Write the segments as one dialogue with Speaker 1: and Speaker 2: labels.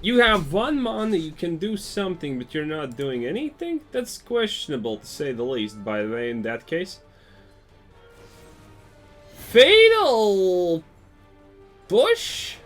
Speaker 1: You have 1 mana, you can do something, but you're not doing anything? That's questionable, to say the least, by the way, in that case. Fatal Push?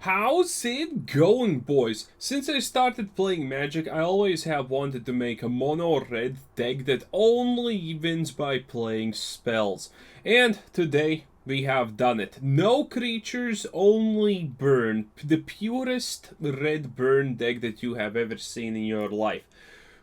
Speaker 1: How's it going, boys? Since I started playing Magic, I always have wanted to make a mono-red deck that only wins by playing spells. And today, we have done it. No creatures, only burn. The purest red burn deck that you have ever seen in your life.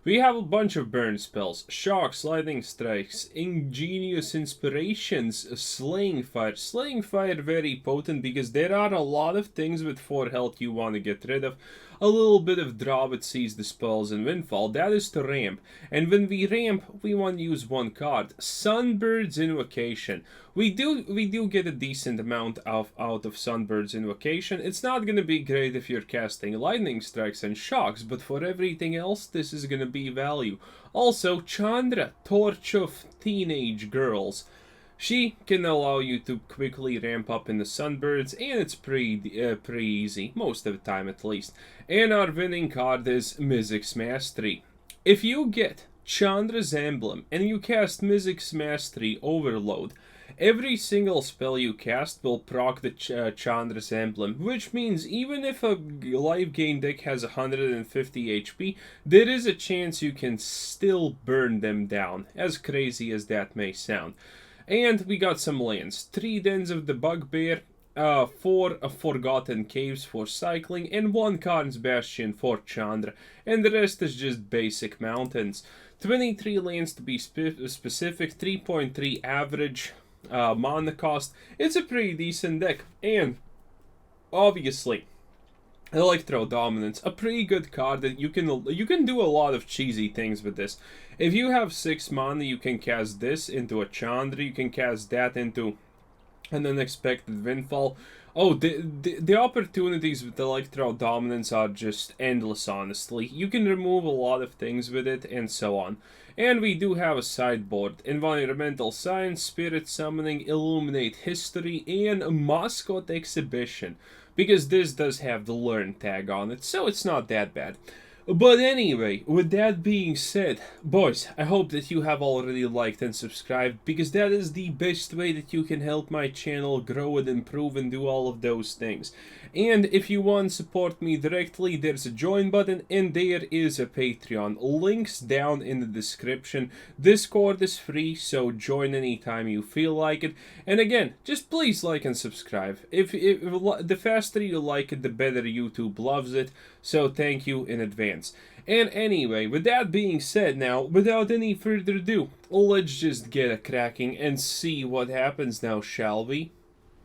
Speaker 1: We have a bunch of burn spells: shocks, lightning strikes, ingenious inspirations, slaying fire. Slaying fire very potent because there are a lot of things with 4 health you want to get rid of. A little bit of draw that sees the spells and windfall, that is to ramp. And when we ramp, we want to use 1 card. Sunbird's Invocation. We do get a decent amount out of Sunbird's Invocation. It's not gonna be great if you're casting lightning strikes and shocks, but for everything else, this is gonna be value. Also, Chandra, Torch of Teenage Girls. She can allow you to quickly ramp up in the Sunbirds, and it's pretty easy, most of the time at least. And our winning card is Mizzix's Mastery. If you get Chandra's Emblem and you cast Mizzix's Mastery Overload, every single spell you cast will proc the Chandra's Emblem, which means even if a lifegain deck has 150 HP, there is a chance you can still burn them down, as crazy as that may sound. And we got some lands: 3 Dens of the Bugbear, 4 Forgotten Caves for cycling, and 1 Karn's Bastion for Chandra, and the rest is just basic mountains. 23 lands to be specific, 3.3 average mana cost. It's a pretty decent deck, and obviously Electro Dominance, a pretty good card that you can do a lot of cheesy things with this. If you have 6 mana, you can cast this into a Chandra, you can cast that into an Unexpected Windfall. Oh, the opportunities with Electro Dominance are just endless, honestly. You can remove a lot of things with it, and so on. And we do have a sideboard: Environmental Science, Spirit Summoning, Illuminate History, and Mascot Exhibition. Because this does have the learn tag on it, so it's not that bad. But anyway, with that being said, boys, I hope that you have already liked and subscribed, because that is the best way that you can help my channel grow and improve and do all of those things. And if you want to support me directly, there's a join button and there is a Patreon. Links down in the description. Discord is free, so join anytime you feel like it. And again, just please like and subscribe. If the faster you like it, the better YouTube loves it. So thank you in advance. And anyway, with that being said now, without any further ado, let's just get a cracking and see what happens now, shall we?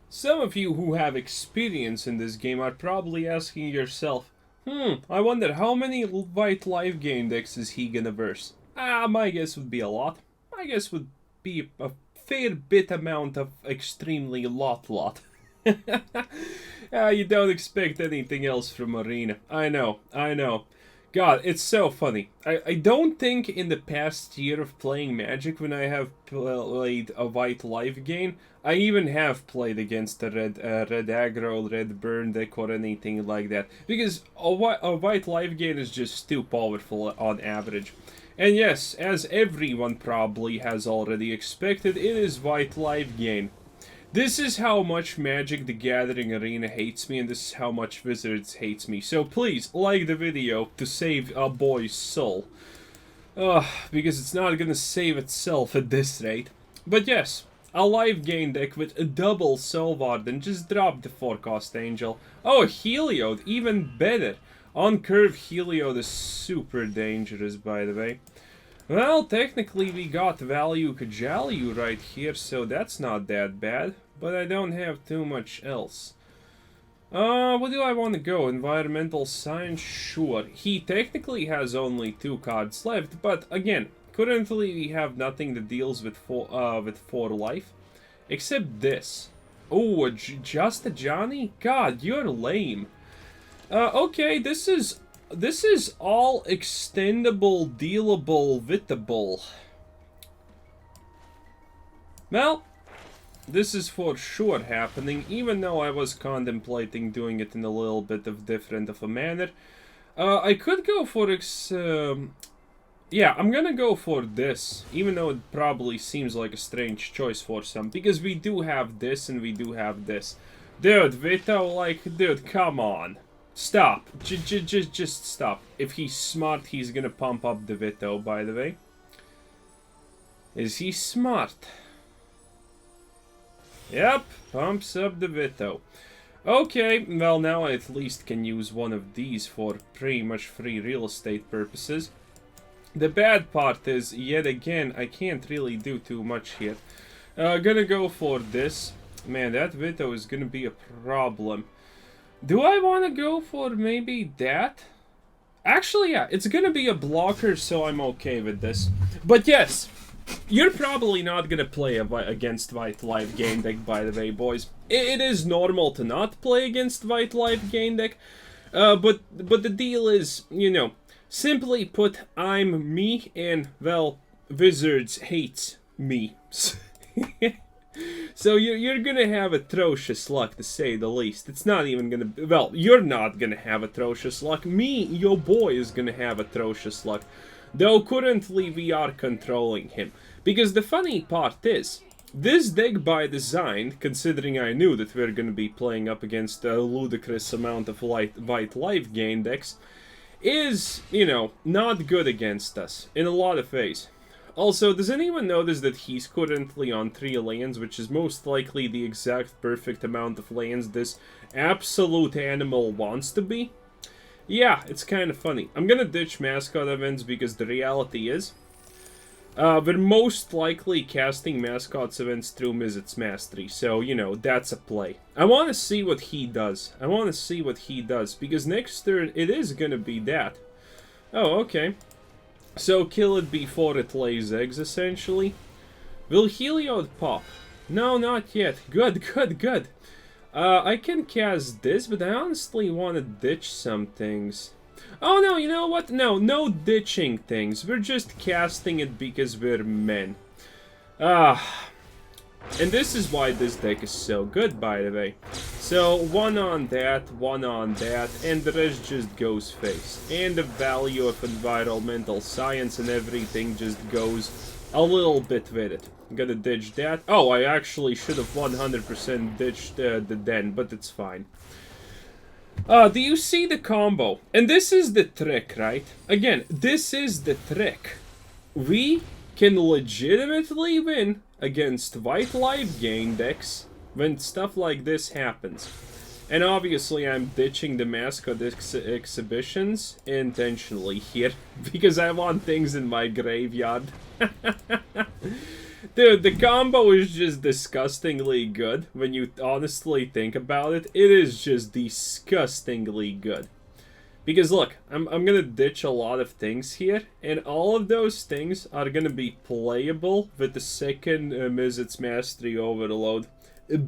Speaker 1: Some of you who have experience in this game are probably asking yourself, I wonder how many white lifegain decks is he gonna verse? My guess would be a lot. My guess would be a fair bit amount of extremely lot. You don't expect anything else from Arena. I know. God, it's so funny. I don't think in the past year of playing Magic, when I have played a white lifegain, I even have played against a red aggro, red burn deck or anything like that. Because a white lifegain is just too powerful on average. And yes, as everyone probably has already expected, it is white lifegain. This is how much Magic the Gathering Arena hates me, and this is how much Wizards hates me. So please, like the video to save a boy's soul. Because it's not gonna save itself at this rate. But yes, a lifegain deck with a double Solvard and just drop the 4-cost Angel. Oh, Heliod, even better. On curve, Heliod is super dangerous, by the way. Well, technically we got value Kajalyu right here, so that's not that bad. But I don't have too much else. What do I want to go? Environmental Science? Sure. He technically has only 2 cards left, but again, currently we have nothing that deals with 4 life. Except this. Oh, just a Johnny? God, you're lame. Okay, this is all extendable, dealable, wittable. Well, this is for sure happening, even though I was contemplating doing it in a little bit of different of a manner. I could go for yeah, I'm gonna go for this, even though it probably seems like a strange choice for some, because we do have this and we do have this. Dude, Vito, like, dude, come on. Stop. Just stop. If he's smart, he's gonna pump up the Vito, by the way. Is he smart? Yep, pumps up the Vito. Okay, well now I at least can use one of these for pretty much free real estate purposes. The bad part is, yet again, I can't really do too much here. Gonna go for this. Man, that Vito is gonna be a problem. Do I want to go for maybe that? Actually, yeah, it's gonna be a blocker, so I'm okay with this. But yes, you're probably not gonna play against White lifegain deck, by the way, boys. It is normal to not play against White lifegain deck, but the deal is, you know, simply put, I'm me, and, well, Wizards hates me. So you're gonna have atrocious luck, to say the least. It's not even gonna... Well, you're not gonna have atrocious luck. Me, your boy, is gonna have atrocious luck. Though currently we are controlling him. Because the funny part is, this deck by design, considering I knew that we're gonna be playing up against a ludicrous amount of white lifegain decks, is, you know, not good against us in a lot of ways. Also, does anyone notice that he's currently on 3 lands, which is most likely the exact perfect amount of lands this absolute animal wants to be? Yeah, it's kind of funny. I'm gonna ditch mascot events because the reality is, we're most likely casting mascots events through Mizzet's Mastery, so, you know, that's a play. I want to see what he does. I want to see what he does, because next turn it is gonna be that. Oh, okay. So kill it before it lays eggs, essentially. Will Heliod pop? No, not yet. Good, good, good. I can cast this, but I honestly want to ditch some things. Oh no, you know what? No ditching things. We're just casting it because we're men. And this is why this deck is so good, by the way. So, one on that, and the rest just goes face. And the value of environmental science and everything just goes a little bit with it. Gotta ditch that. Oh, I actually should have 100% ditched the den, but it's fine. Do you see the combo? And this is the trick, right? Again, this is the trick. We can legitimately win against White lifegain decks when stuff like this happens. And obviously I'm ditching the mascot exhibitions intentionally here, because I want things in my graveyard. Dude, the combo is just disgustingly good. When you honestly think about it, it is just disgustingly good. Because look, I'm gonna ditch a lot of things here, and all of those things are gonna be playable with the second Mizzet's Mastery Overload.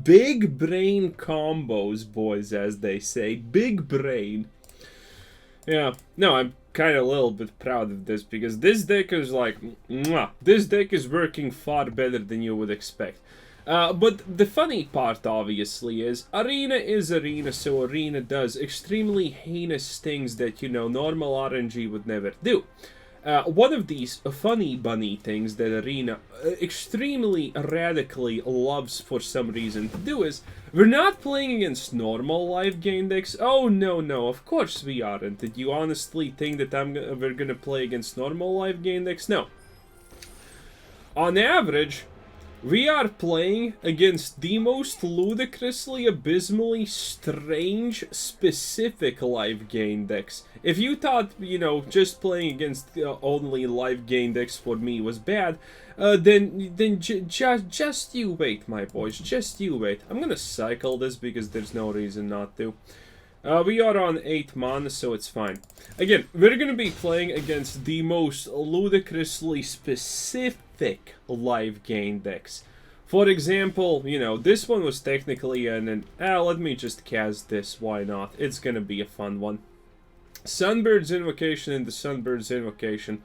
Speaker 1: Big brain combos, boys, as they say. Big brain. Yeah, no, I'm kind of a little bit proud of this, because this deck is like, mwah, this deck is working far better than you would expect. But the funny part, obviously, is Arena is Arena, so Arena does extremely heinous things that, you know, normal RNG would never do. One of these funny bunny things that Arena extremely radically loves for some reason to do is, we're not playing against normal lifegain decks. Oh, no, of course we aren't. Did you honestly think that we're gonna play against normal lifegain decks? No. On average, we are playing against the most ludicrously, abysmally strange, specific lifegain decks. If you thought, you know, just playing against only lifegain decks for me was bad, then just you wait, my boys. Just you wait. I'm gonna cycle this because there's no reason not to. We are on 8 mana, so it's fine. Again, we're gonna be playing against the most ludicrously specific lifegain decks. For example, you know, this one was technically let me just cast this, why not? It's gonna be a fun one. Sunbird's Invocation into Sunbird's Invocation.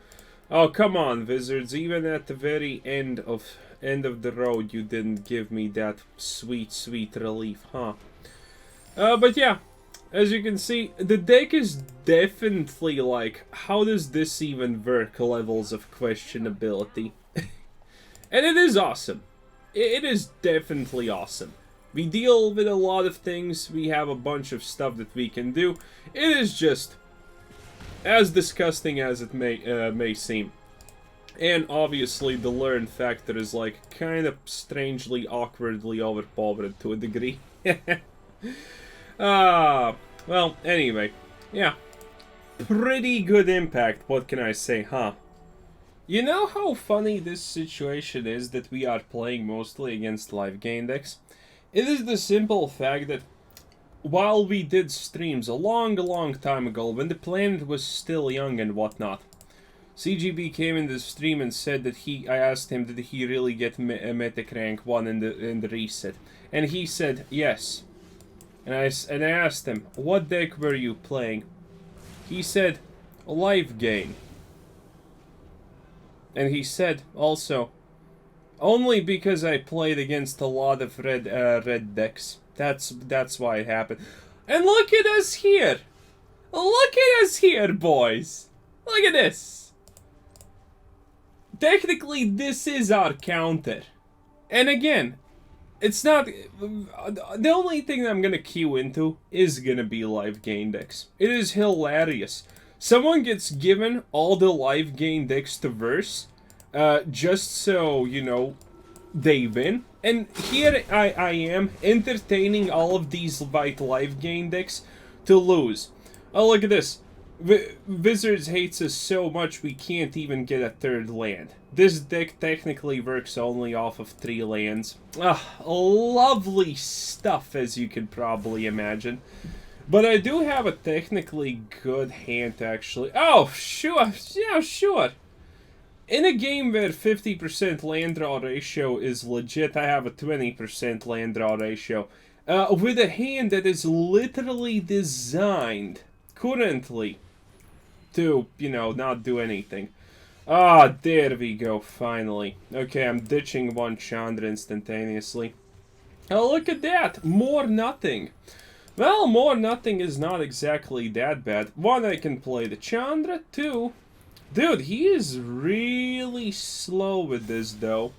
Speaker 1: Oh, come on, Wizards. Even at the very end of the road, you didn't give me that sweet, sweet relief, huh? But yeah, as you can see, the deck is definitely like, how does this even work levels of questionability? And it is awesome. It is definitely awesome. We deal with a lot of things. We have a bunch of stuff that we can do. It is just as disgusting as it may seem. And obviously the learn factor is like kind of strangely, awkwardly overpowered to a degree. Well, anyway. Yeah. Pretty good impact, what can I say, huh? You know how funny this situation is that we are playing mostly against lifegain decks? It is the simple fact that while we did streams a long time ago, when the planet was still young and whatnot, CGB came in the stream and said that I asked him, did he really get Mythic rank 1 in the reset? And he said, yes. And I asked him, what deck were you playing? He said, lifegain. And he said, also, only because I played against a lot of red decks. That's why it happened. And look at us here! Look at us here, boys! Look at this! Technically, this is our counter. And again, it's not... The only thing that I'm gonna queue into is gonna be lifegain decks. It is hilarious. Someone gets given all the lifegain decks to verse, just so, you know, they win. And here I am, entertaining all of these white lifegain decks to lose. Oh, look at this. Wizards hates us so much we can't even get a third land. This deck technically works only off of 3 lands. Lovely stuff, as you can probably imagine. But I do have a technically good hand, actually. Oh, sure. Yeah, sure. In a game where 50% land draw ratio is legit, I have a 20% land draw ratio. With a hand that is literally designed, currently, to, you know, not do anything. Ah, there we go, finally. Okay, I'm ditching one Chandra instantaneously. Oh, look at that! More nothing. Well, more nothing is not exactly that bad. 1, I can play the Chandra. 2, dude, he is really slow with this, though.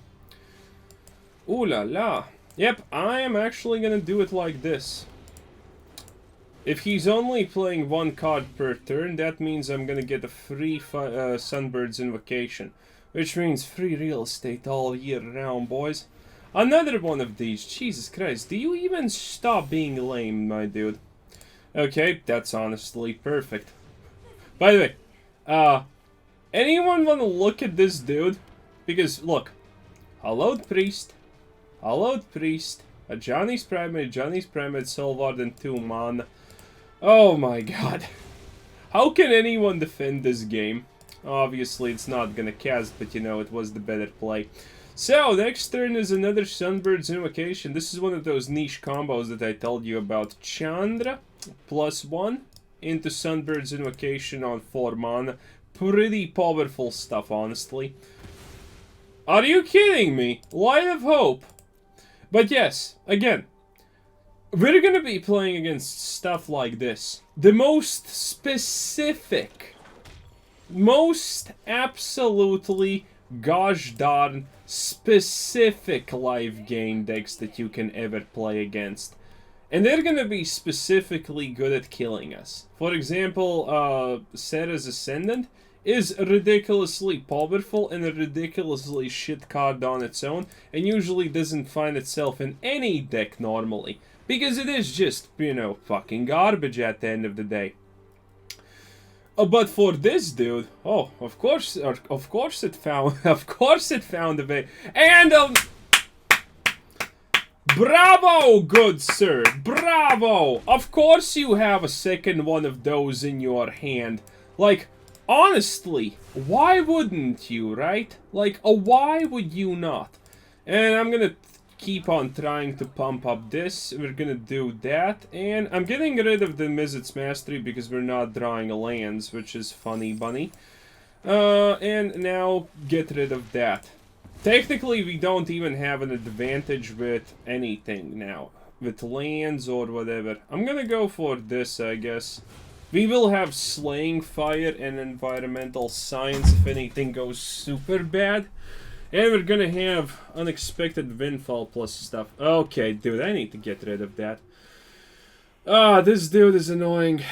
Speaker 1: Ooh la la. Yep, I am actually gonna do it like this. If he's only playing 1 card per turn, that means I'm gonna get a free Sunbird's Invocation. Which means free real estate all year round, boys. Another one of these. Jesus Christ, do you even stop being lame, my dude? Okay, that's honestly perfect. By the way, anyone want to look at this dude? Because, look. Hallowed Priest. Hallowed Priest. A Johnny's Primate, Soulward, and 2 mana. Oh my god. How can anyone defend this game? Obviously, it's not gonna cast, but you know, it was the better play. So, next turn is another Sunbird's Invocation. This is one of those niche combos that I told you about. Chandra, +1, into Sunbird's Invocation on 4 mana. Pretty powerful stuff, honestly. Are you kidding me? Light of Hope. But yes, again, we're gonna be playing against stuff like this. The most specific, most absolutely gosh darn specific lifegain decks that you can ever play against. And they're gonna be specifically good at killing us. For example, Sarah's Ascendant is ridiculously powerful and a ridiculously shit card on its own, and usually doesn't find itself in any deck normally. Because it is just, you know, fucking garbage at the end of the day. But for this dude, oh, of course it found a way. And bravo, good sir, bravo. Of course you have a second one of those in your hand. Like, honestly, why wouldn't you, right? Like, why would you not? And I'm gonna keep on trying to pump up this. We're gonna do that, and I'm getting rid of the Mizzet's Mastery because we're not drawing lands, which is funny bunny. And now get rid of that. Technically, we don't even have an advantage with anything now. With lands or whatever. I'm gonna go for this, I guess. We will have Slaying Fire and Environmental Science if anything goes super bad. And we're gonna have Unexpected Windfall plus stuff. Okay, dude, I need to get rid of that. Ah, this dude is annoying.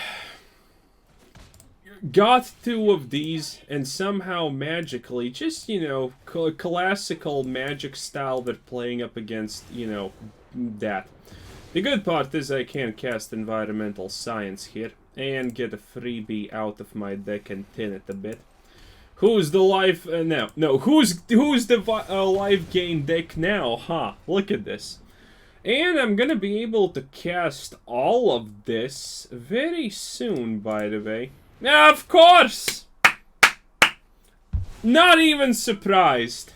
Speaker 1: Got 2 of these, and somehow magically, just, you know, classical magic style they're playing up against, you know, that. The good part is I can cast Environmental Science here, and get a freebie out of my deck and tin it a bit. Who's the life, who's the life gain deck now, huh? Look at this. And I'm gonna be able to cast all of this very soon, by the way. Of course! Not even surprised.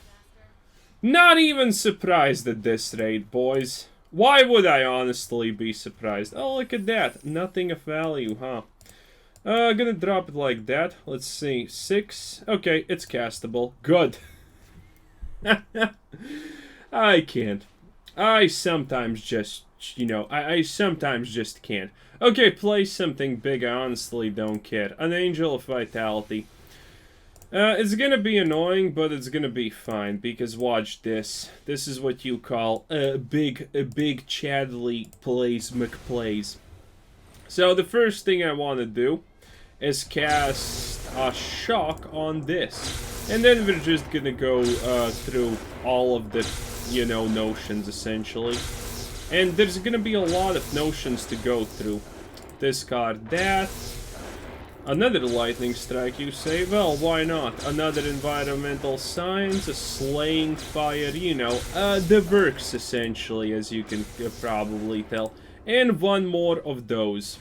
Speaker 1: Not even surprised at this rate, boys. Why would I honestly be surprised? Oh, look at that. Nothing of value, huh? Gonna drop it like that. Let's see. 6. Okay, it's castable. Good. I can't. I sometimes just, you know, I sometimes just can't. Okay, play something big, I honestly don't care. An Angel of Vitality. It's gonna be annoying, but it's gonna be fine, because watch this. This is what you call a big Chadley plays McPlays. So the first thing I want to do is cast a Shock on this. And then we're just gonna go through all of the, you know, notions, essentially. And there's gonna be a lot of notions to go through. Discard that. Another Lightning Strike, you say? Well, why not? Another Environmental Science, a Slaying Fire, you know, the works, essentially, as you can probably tell. And one more of those.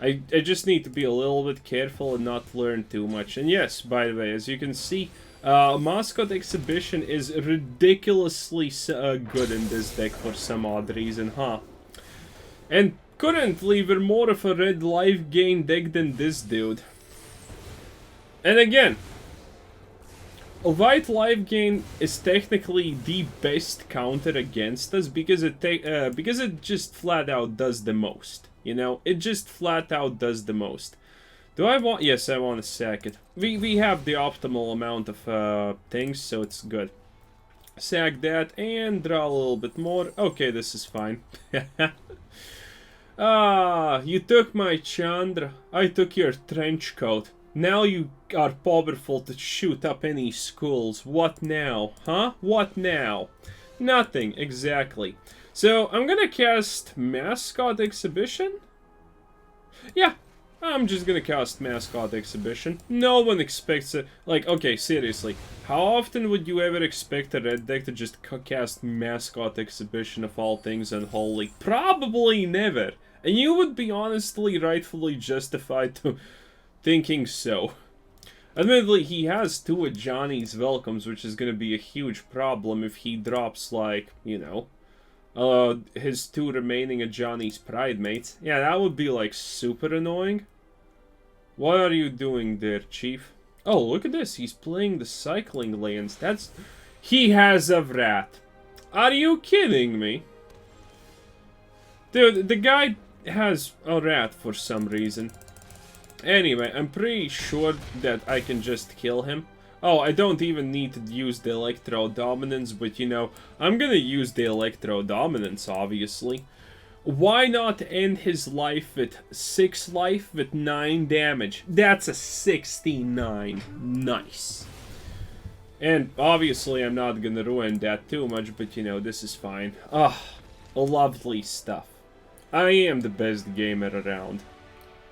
Speaker 1: I just need to be a little bit careful and not learn too much. And yes, by the way, as you can see, Mascot Exhibition is ridiculously good in this deck for some odd reason, huh? And currently, we're more of a red life gain deck than this dude. And again, a white life gain is technically the best counter against us because it just flat out does the most. You know, it just flat out does the most. Do I want? Yes, I want to sack it. We have the optimal amount of things, so it's good. Sack that and draw a little bit more. Okay, this is fine. Ah, you took my Chandra. I took your trench coat. Now you are powerful to shoot up any schools. What now? Huh? What now? Nothing, exactly. So, I'm gonna cast Mascot Exhibition? Yeah, I'm just gonna cast Mascot Exhibition. No one expects it. Like, okay, seriously. How often would you ever expect a red deck to just cast Mascot Exhibition of all things unholy? Probably never. And you would be honestly, rightfully justified to thinking so. Admittedly, he has 2 Johnny's Welcomes, which is gonna be a huge problem if he drops, like, you know, his 2 remaining Johnny's Pride mates. Yeah, that would be, like, super annoying. What are you doing there, Chief? Oh, look at this. He's playing the Cycling Lands. That's... He has a Rat. Are you kidding me? Dude, the guy has a rat for some reason. Anyway, I'm pretty sure that I can just kill him. Oh, I don't even need to use the Electro Dominance, but you know, I'm gonna use the Electro Dominance, obviously. Why not end his life with 6 life with 9 damage? That's a 69. Nice. And obviously I'm not gonna ruin that too much, but you know, this is fine. Ah, lovely stuff. I am the best gamer around.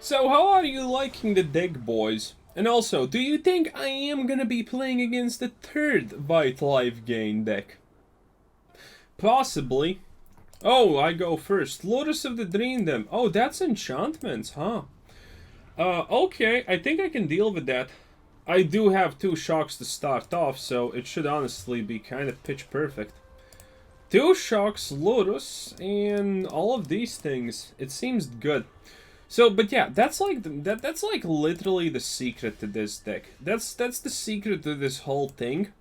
Speaker 1: So how are you liking the deck, boys? And also, do you think I am gonna be playing against the 3rd White Life Gain deck? Possibly. Oh, I go first. Lotus of the Dreamdom. Oh, that's enchantments, huh? Okay, I think I can deal with that. I do have 2 shocks to start off, so it should honestly be kind of pitch perfect. 2 shocks, Lotus, and all of these things. It seems good. So, but yeah, that's like that's like literally the secret to this deck. That's the secret to this whole thing.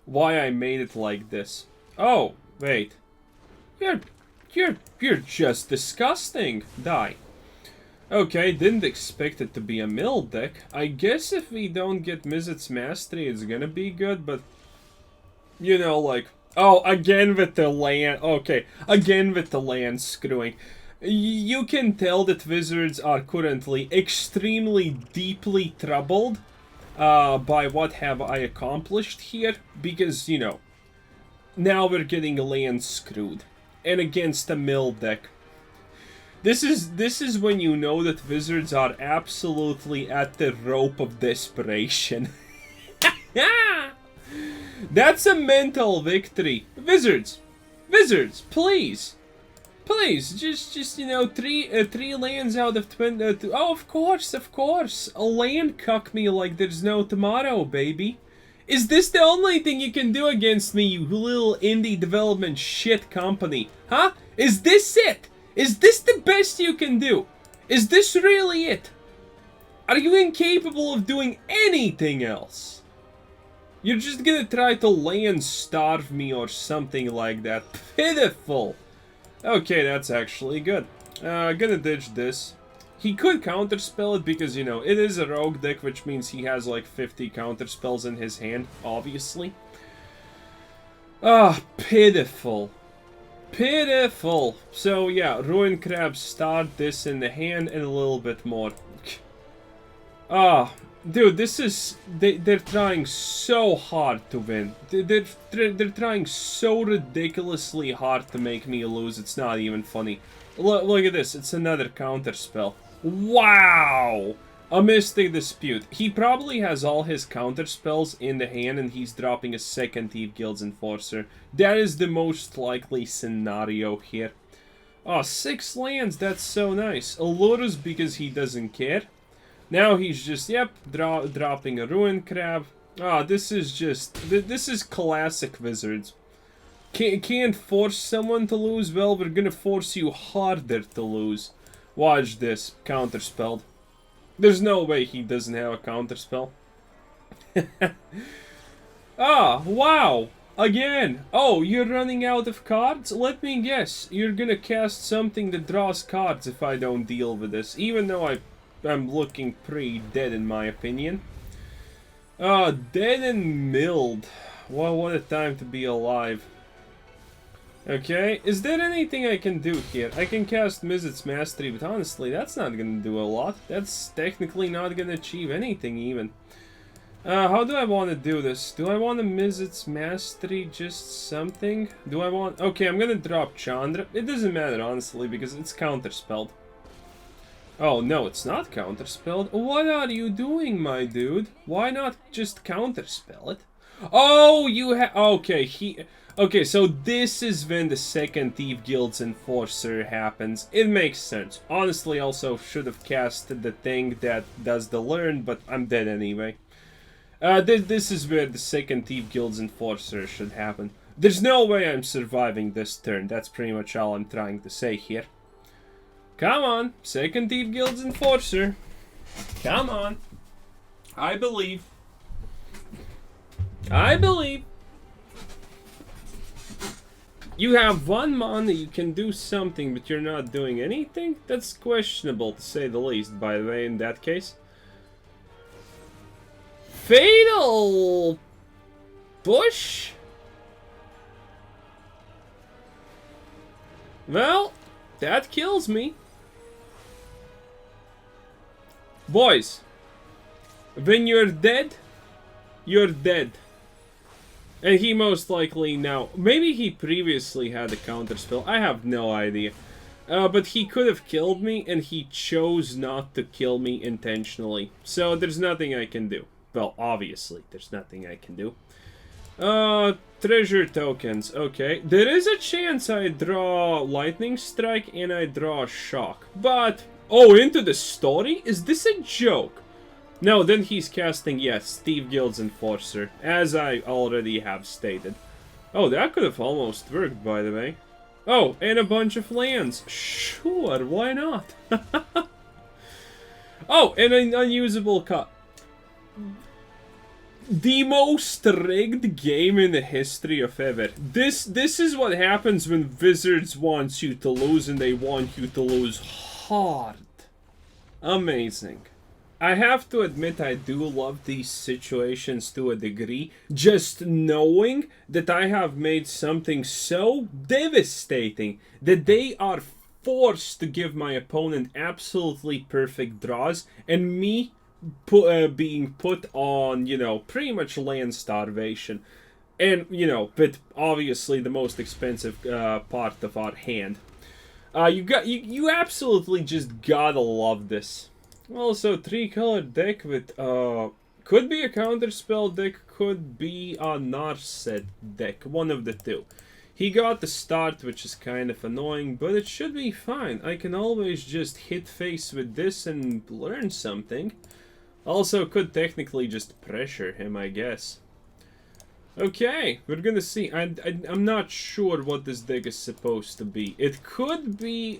Speaker 1: Why I made it like this. Oh, wait. You're just disgusting. Die. Okay, didn't expect it to be a mill deck. I guess if we don't get Mizzet's Mastery, it's gonna be good, but... You know, like... Oh, again with the land... Okay, again with the land screwing. You can tell that Wizards are currently extremely deeply troubled by what have I accomplished here, because, you know, now we're getting land screwed. And against a mill deck. This is when you know that Wizards are absolutely at the rope of desperation. That's a mental victory. Wizards, please, just you know, three lands out of 20. Oh, of course, a land cuck me like there's no tomorrow, baby. Is this the only thing you can do against me, you little indie development shit company? Huh? Is this it? Is this the best you can do? Is this really it? Are you incapable of doing anything else? You're just gonna try to land starve me or something like that. Pitiful. Okay, that's actually good. Gonna ditch this. He could counterspell it because, you know, it is a rogue deck, which means he has like 50 counterspells in his hand, obviously. Ah, pitiful. Pitiful. So, yeah, Ruin Crab, start this in the hand and a little bit more. Ah, dude, this is... They're trying so hard to win. They're trying so ridiculously hard to make me lose, it's not even funny. Look at this, it's another counterspell. Wow! A Mystic Dispute. He probably has all his counterspells in the hand and he's dropping a second Thief Guild's Enforcer. That is the most likely scenario here. Oh, 6 lands, that's so nice. Allurus because he doesn't care. Now he's just, yep, dropping a Ruin Crab. Ah, this is just, this is classic Wizards. Can't force someone to lose? Well, we're gonna force you harder to lose. Watch this. Counterspelled. There's no way he doesn't have a counterspell. Ah, wow. Again. Oh, you're running out of cards? Let me guess. You're gonna cast something that draws cards if I don't deal with this. Even though I'm looking pretty dead in my opinion. Dead and milled. Well, what a time to be alive. Okay, is there anything I can do here? I can cast Mizzet's Mastery, but honestly, that's not gonna do a lot. That's technically not gonna achieve anything, even. How do I want to do this? Do I want a Mizzet's Mastery, just something? Do I want... Okay, I'm gonna drop Chandra. It doesn't matter, honestly, because it's counterspelled. Oh, no, it's not counterspelled. What are you doing, my dude? Why not just counterspell it? Oh, you have... Okay, Okay, so this is when the second Thief Guild's Enforcer happens. It makes sense. Honestly, also should have cast the thing that does the learn, but I'm dead anyway. This is where the second Thief Guild's Enforcer should happen. There's no way I'm surviving this turn. That's pretty much all I'm trying to say here. Come on, second Thief Guild's Enforcer. Come on. I believe. I believe. You have 1 mana, you can do something, but you're not doing anything? That's questionable, to say the least, by the way, in that case. Fatal Push? Well, that kills me. Boys, when you're dead, you're dead. And he most likely now... Maybe he previously had a counterspell. I have no idea. But he could have killed me, and he chose not to kill me intentionally. So there's nothing I can do. Well, obviously, there's nothing I can do. Treasure tokens. Okay. There is a chance I draw Lightning Strike and I draw Shock. But... Oh, into the story? Is this a joke? No, then he's casting, yes, Thief Guild's Enforcer, as I already have stated. Oh, that could have almost worked, by the way. Oh, and a bunch of lands. Sure, why not? Oh, and an unusable cut. The most rigged game in the history of ever. This is what happens when Wizards wants you to lose and they want you to lose hard. Amazing. I have to admit I do love these situations to a degree. Just knowing that I have made something so devastating that they are forced to give my opponent absolutely perfect draws and me being put on, you know, pretty much land starvation. And, you know, but obviously the most expensive part of our hand. You absolutely just gotta love this. Also, 3-color deck with, could be a counterspell deck, could be a Narset deck, one of the two. He got the start, which is kind of annoying, but it should be fine. I can always just hit face with this and learn something. Also, could technically just pressure him, I guess. Okay, we're gonna see. I'm not sure what this deck is supposed to be. It could be,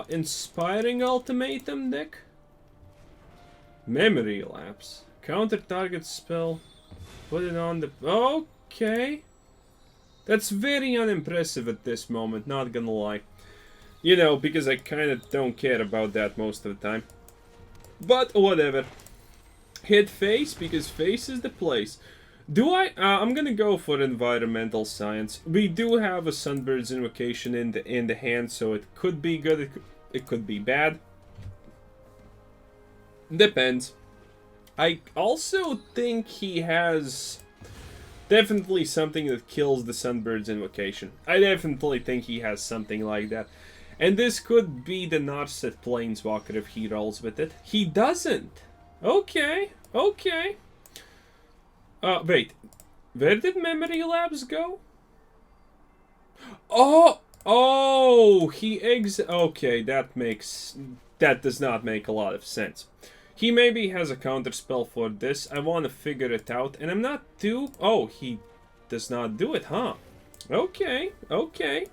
Speaker 1: Inspiring Ultimatum deck? Memory Lapse. Counter target spell. Put it on the... Okay. That's very unimpressive at this moment, not gonna lie. You know, because I kind of don't care about that most of the time. But, whatever. Hit face, because face is the place. I'm gonna go for Environmental Science. We do have a Sunbird's Invocation in the hand, so it could be good, it could be bad. Depends. I also think he has definitely something that kills the Sunbird's Invocation. I definitely think he has something like that. And this could be the Narset Planeswalker if he rolls with it. He doesn't. Okay, okay. Wait. Where did Memory Labs go? Oh, okay, that does not make a lot of sense. He maybe has a counterspell for this. I want to figure it out, and I'm not too... Oh, he does not do it, huh? Okay, okay.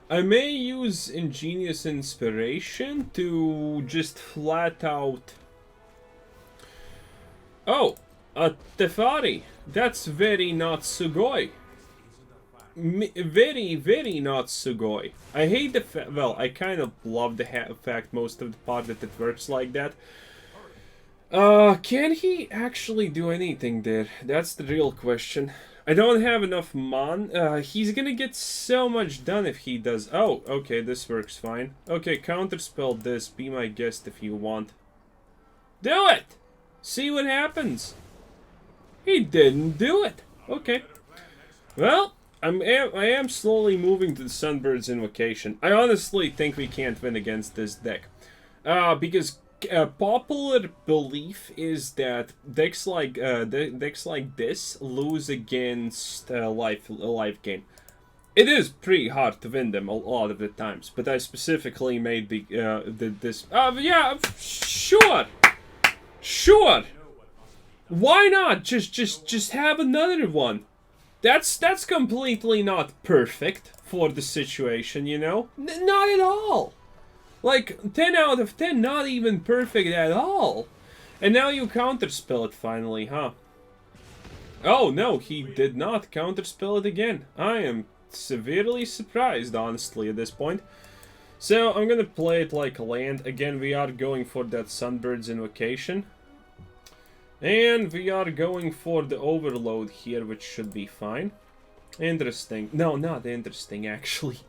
Speaker 1: I may use Ingenious Inspiration to just flat out... Oh, a Teferi. That's very not sugoi. Very, very not sugoi. I hate the fact... Well, I kind of love the fact most of the part that it works like that. Can he actually do anything there? That's the real question. I don't have enough he's gonna get so much done if he does... Oh, okay, this works fine. Okay, counterspell this. Be my guest if you want. Do it! See what happens. He didn't do it. Okay. Well... I am slowly moving to the Sunbird's Invocation. I honestly think we can't win against this deck. Because popular belief is that decks like this lose against lifegain. It is pretty hard to win them a lot of the times, but I specifically made this... yeah, sure! Sure! Why not? Just have another one. That's completely not perfect for the situation, you know? Not at all! Like, 10 out of 10, not even perfect at all! And now you counterspell it finally, huh? Oh, no, he did not counterspell it again. I am severely surprised, honestly, at this point. So, I'm gonna play it like a land. Again, we are going for that Sunbird's Invocation. And we are going for the Overload here, which should be fine. Interesting. No, not interesting, actually.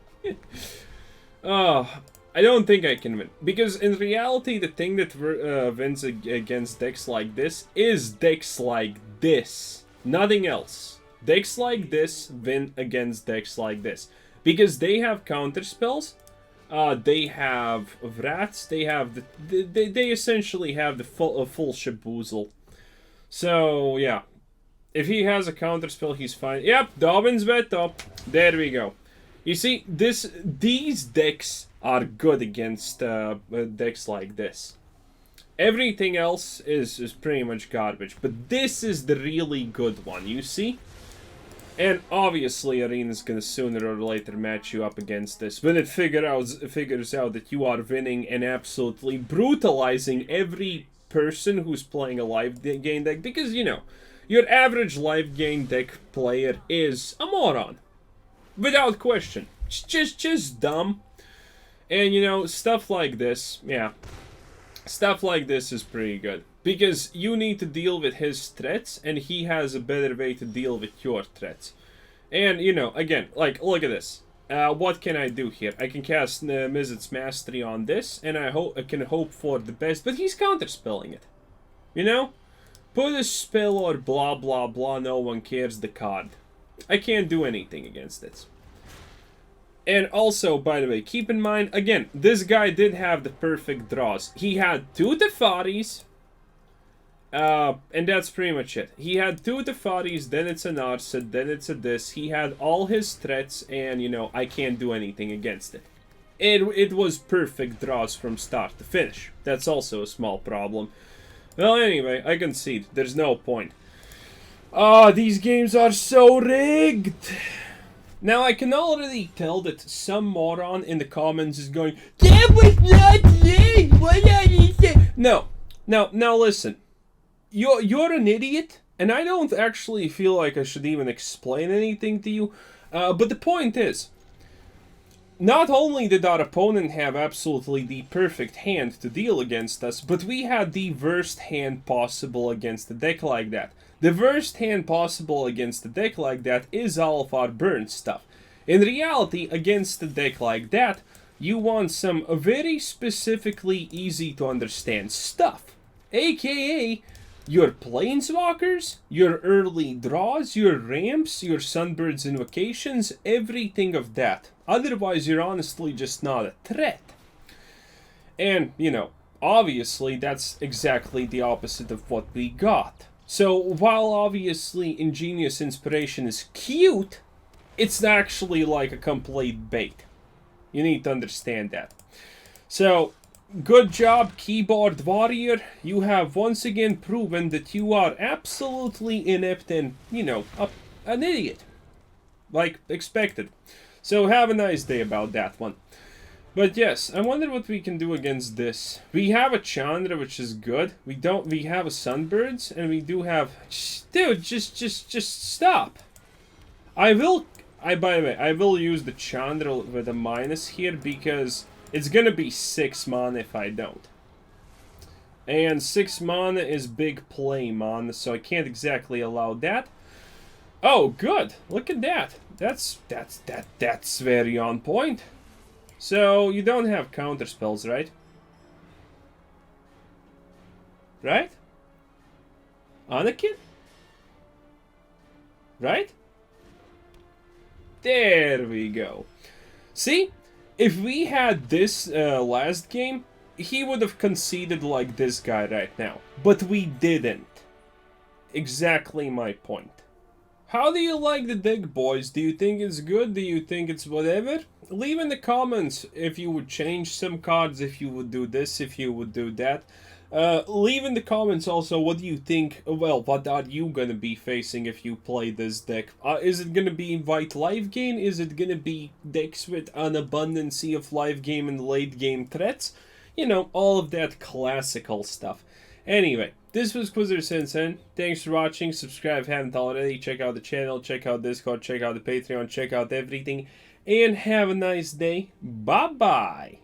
Speaker 1: I don't think I can win. Because in reality, the thing that wins against decks like this is decks like this. Nothing else. Decks like this win against decks like this. Because they have counterspells. They have Vrats. They have they essentially have the full shaboozle. So, yeah. If he has a counterspell, he's fine. Yep, Dobbin's Veto. There we go. You see, these decks are good against decks like this. Everything else is pretty much garbage. But this is the really good one, you see? And obviously, Arena's gonna sooner or later match you up against this when it figures out that you are winning and absolutely brutalizing every person who's playing a lifegain deck, because, you know, your average lifegain deck player is a moron. Without question. Just dumb. And, you know, stuff like this, yeah. Stuff like this is pretty good. Because you need to deal with his threats, and he has a better way to deal with your threats. And, you know, again, like, look at this. What can I do here? I can cast Mizzet's Mastery on this, and I can hope for the best, but he's counterspelling it. You know? Put a spell or blah blah blah, no one cares the card. I can't do anything against it. And also, by the way, keep in mind, again, this guy did have the perfect draws. He had 2 Tefaris, and that's pretty much it. He had 2 Tefaris, then it's an Arset, then it's a this. He had all his threats, and, you know, I can't do anything against it. It was perfect draws from start to finish. That's also a small problem. Well, anyway, I concede. There's no point. These games are so rigged! Now, I can already tell that some moron in the comments is going, "That was not rigged! What are you saying?" No. Now listen. You're an idiot, and I don't actually feel like I should even explain anything to you. But the point is, not only did our opponent have absolutely the perfect hand to deal against us, but we had the worst hand possible against a deck like that. The worst hand possible against a deck like that is all of our burn stuff. In reality, against a deck like that, you want some very specifically easy to understand stuff. AKA, your Planeswalkers, your early draws, your ramps, your Sunbird's invocations, everything of that. Otherwise, you're honestly just not a threat. And, you know, obviously, that's exactly the opposite of what we got. So, while obviously Ingenious Inspiration is cute, it's actually like a complete bait. You need to understand that. So, good job, Keyboard Warrior. You have once again proven that you are absolutely inept and, you know, an idiot. Like expected. So, have a nice day about that one. But yes, I wonder what we can do against this. We have a Chandra, which is good. We have a Sunbirds, and we do have... Dude, just stop. By the way, I will use the Chandra with a minus here, because it's gonna be 6 mana if I don't. And 6 mana is big play mana, so I can't exactly allow that. Oh, good. Look at that. That's very on point. So, you don't have counter spells, right? Right? Anakin? Right? There we go. See? If we had this last game, he would have conceded like this guy right now. But we didn't. Exactly my point. How do you like the deck, boys? Do you think it's good? Do you think it's whatever? Leave in the comments if you would change some cards, if you would do this, if you would do that. Leave in the comments also what do you think, well, what are you gonna be facing if you play this deck? Is it gonna be white life gain? Is it gonna be decks with an abundance of life game and late game threats? You know, all of that classical stuff. Anyway, this was Quizzer Sensei. Thanks for watching. Subscribe if you haven't already. Check out the channel, check out Discord, check out the Patreon, check out everything. And have a nice day. Bye-bye.